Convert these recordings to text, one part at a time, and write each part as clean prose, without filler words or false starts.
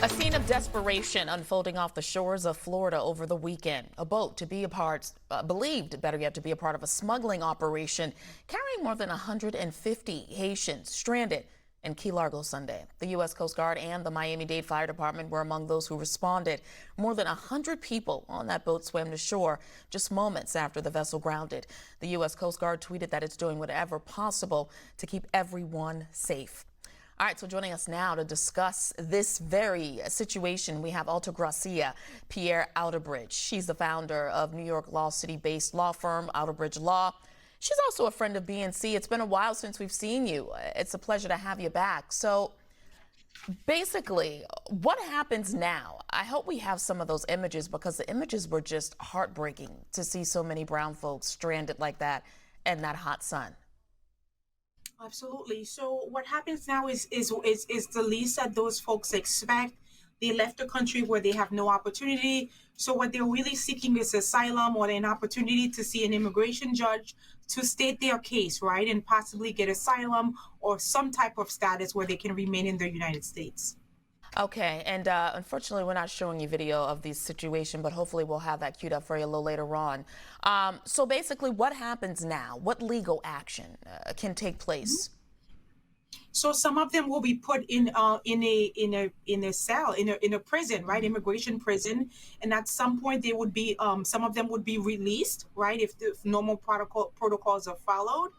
A scene of desperation unfolding off the shores of Florida over the weekend. A boat to be a part, believed, better yet, to be a part of a smuggling operation carrying more than 150 Haitians stranded in Key Largo Sunday. The U.S. Coast Guard and the Miami-Dade Fire Department were among those who responded. More than 100 people on that boat swam to shore just moments after the vessel grounded. The U.S. Coast Guard tweeted that it's doing whatever possible to keep everyone safe. All right, so joining us now to discuss this very situation, we have Altagracia Pierre Outerbridge. She's the founder of New York Law City-based law firm Outerbridge Law. She's also a friend of BNC. It's been a while since we've seen you. It's a pleasure to have you back. So basically, what happens now? I hope we have some of those images, because the images were just heartbreaking to see so many brown folks stranded like that in that hot sun. Absolutely. So what happens now is the least that those folks expect. They left a country where they have no opportunity. So what they're really seeking is asylum or an opportunity to see an immigration judge to state their case, right? And possibly get asylum or some type of status where they can remain in the United States. Okay, and unfortunately, we're not showing you video of this situation, but hopefully we'll have that queued up for you a little later on. So basically, what happens now? What legal action can take place? So some of them will be put in a cell in a prison, right? Immigration prison, and at some point they would be some of them would be released, right? If the normal protocols are followed.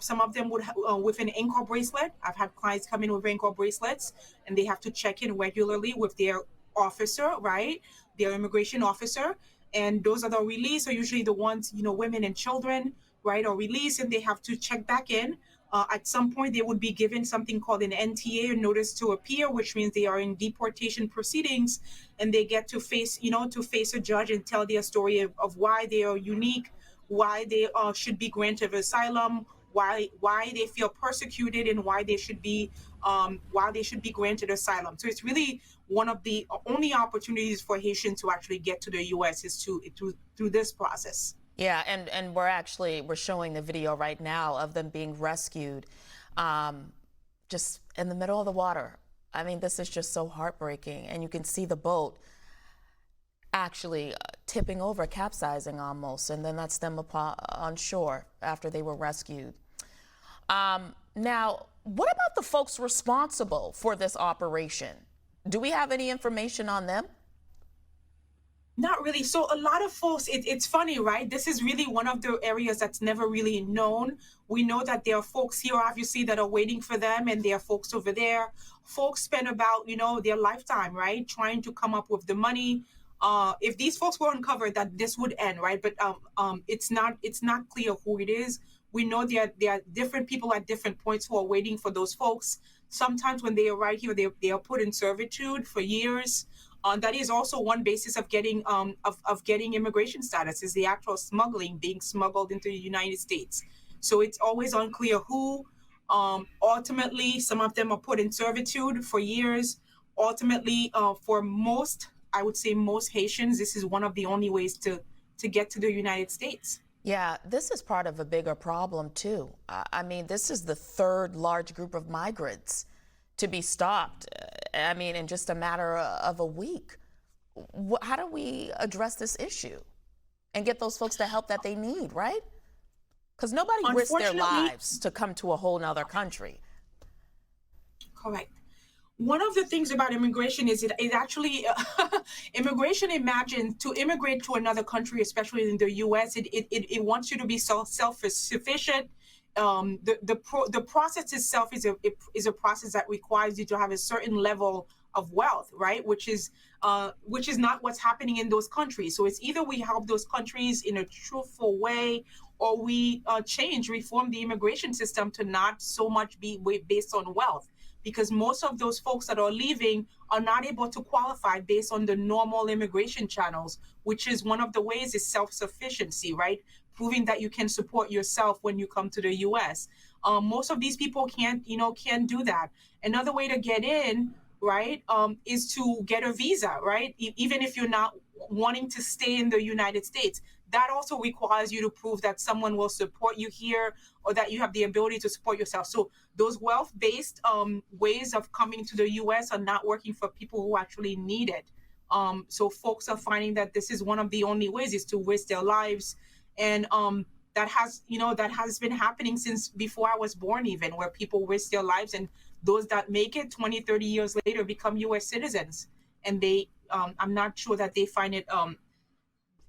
Some of them would with an ankle bracelet. I've had clients come in with ankle bracelets, and they have to check in regularly with their officer, right? Their immigration officer. And those are the released are usually the ones, women and children, right, are released, and they have to check back in. At some point, they would be given something called an NTA, a notice to appear, which means they are in deportation proceedings, and they get to face, a judge and tell their story of why they are unique, why they should be granted asylum, why they feel persecuted, and why they should be granted asylum. So it's really one of the only opportunities for Haitians to actually get to the U.S. is through this process. Yeah, and we're showing the video right now of them being rescued just in the middle of the water. I mean, this is just so heartbreaking, and you can see the boat actually tipping over, capsizing almost, and then that's them on shore after they were rescued. Now, what about the folks responsible for this operation? Do we have any information on them? Not really. So a lot of folks, it's funny, right? This is really one of the areas that's never really known. We know that there are folks here, obviously, that are waiting for them, and there are folks over there. Folks spend about, their lifetime, right, trying to come up with the money. If these folks were uncovered, that this would end, right? But it's not clear who it is. We know there are different people at different points who are waiting for those folks. Sometimes when they arrive here, they are put in servitude for years. That is also one basis of getting immigration status, is the actual smuggling, being smuggled into the United States. So it's always unclear who. Ultimately, some of them are put in servitude for years. Ultimately, for most, I would say most Haitians, this is one of the only ways to get to the United States. Yeah, this is part of a bigger problem, too. I mean, this is the third large group of migrants to be stopped, I mean, in just a matter of a week. How do we address this issue and get those folks the help that they need, right? Because nobody risks their lives to come to a whole nother country. Correct. One of the things about immigration is it actually, immigration imagines to immigrate to another country, especially in the U.S., it wants you to be self-sufficient. The process itself is a process that requires you to have a certain level of wealth, right? Which is not what's happening in those countries. So it's either we help those countries in a truthful way, or we reform the immigration system to not so much be based on wealth. Because most of those folks that are leaving are not able to qualify based on the normal immigration channels, which is one of the ways is self-sufficiency, right? Proving that you can support yourself when you come to the U.S. Most of these people can't do that. Another way to get in, right, is to get a visa, right? Even if you're not wanting to stay in the United States, that also requires you to prove that someone will support you here or that you have the ability to support yourself. So those wealth-based ways of coming to the US are not working for people who actually need it. So folks are finding that this is one of the only ways is to risk their lives. And that has been happening since before I was born, even, where people risk their lives, and those that make it 20, 30 years later become US citizens. And they I'm not sure that they find it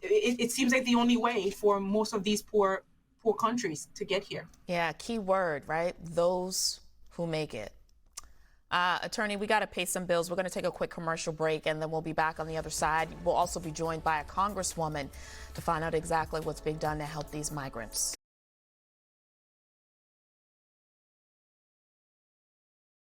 it seems like the only way for most of these poor countries to get here. Yeah, key word, right? Those who make it. Attorney, we got to pay some bills. We're going to take a quick commercial break, and then we'll be back on the other side. We'll also be joined by a congresswoman to find out exactly what's being done to help these migrants.